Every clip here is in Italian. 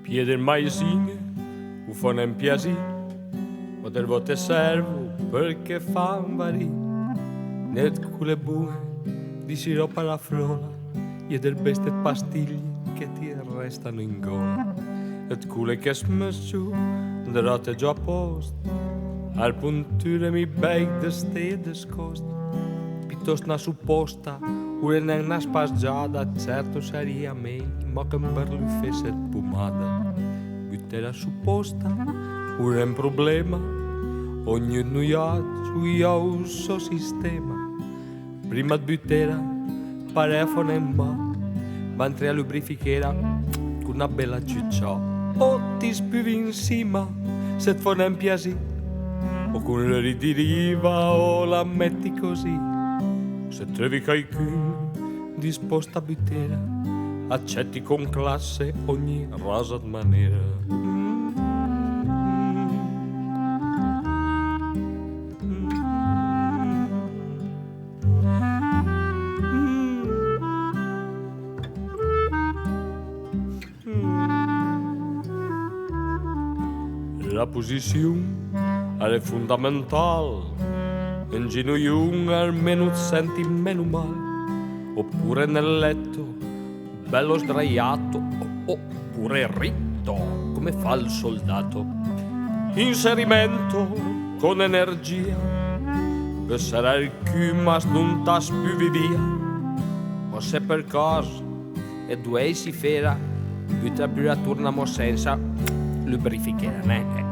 Pieder mai singe, u fan en piasi, ma del vote servo perché fan vari. Net cule bue di siropa alla frola e del beste pastiglie che ti restano in gola. Et cule che smesciu, de rotte già a posto, al punture mi beig de stede scost. Piuttosto una supposta, una spasgiata, certo saria meglio, ma che per lui fesse pomata. Buttera supposta, un problema, ognuno ha un suo sistema. Prima di buttera, parafono in mano, mentre a lubrifichera, con una bella ciccia. O ti spivi in cima, se ti fa un piacere, o con la ritiriva o la metti così. Se trovi qualcuno disposto a buttera, accetti con classe ogni rosa maniera. La posizione è fondamentale. In ginocchio almeno ti senti meno male, oppure nel letto, bello sdraiato, oppure ritto, come fa il soldato. Inserimento con energia, che sarà il culo ma non ti spivi via. O se per caso e due si fera, butta più la tornamo senza lubrificare, né?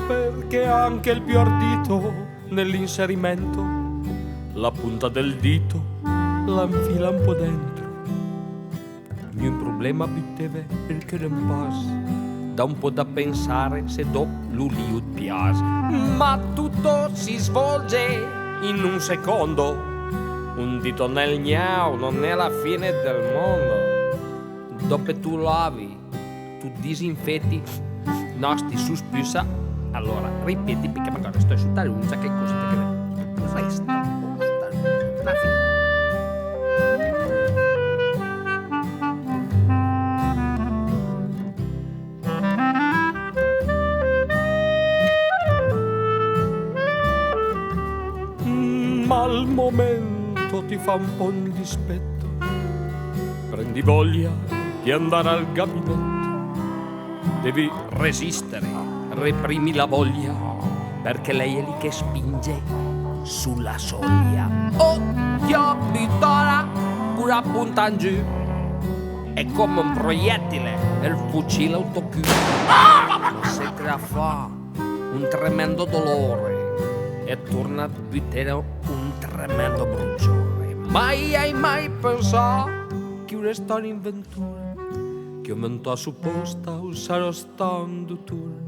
Perché anche il più ardito nell'inserimento la punta del dito la infila un po' dentro. Il mio problema butteve perché non passa, da un po' da pensare se dopo l'uliut piace. Ma tutto si svolge in un secondo, un dito nel gnao non è la fine del mondo. Dopo tu lavi, tu disinfetti, nosti su spuzza. Allora, ripeti perché magari sto su taluncia che così che resta una fine. Ma al momento ti fa un po' di dispetto, prendi voglia di andare al gabinetto, devi resistere. Reprimi la voglia, perché lei è lì che spinge sulla soglia. Occhio pistola, pure punta in giù, è come un proiettile nel fucile autochiuso. Ma se te la fa un tremendo dolore e torna a buttare un tremendo bruciore. Mai hai mai pensato che una storia in ventura, che aumentò supposta usare stando tu.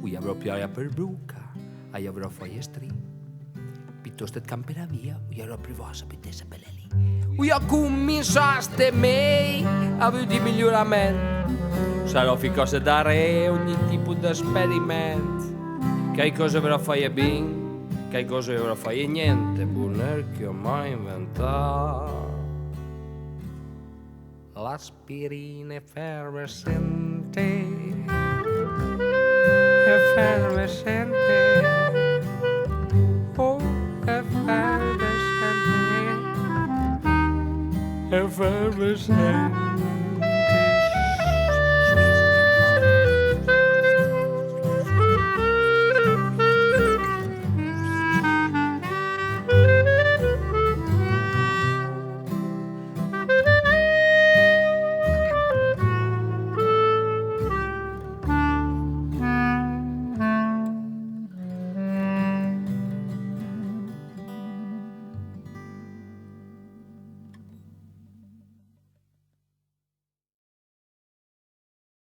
Ui avrò più aria per buca, ui avrò fiestri, piuttosto che camperà via, ui avrò privosa per te sapere lì. Ui ho cominciaste mai a vedere miglioramento, sarò cose da re, ogni tipo di esperimento. Che cosa avrò fare bene, che cosa avrò fare niente, buoner che ho mai inventato. L'aspirina effervescente, effervescente, oh effervescente, effervescente.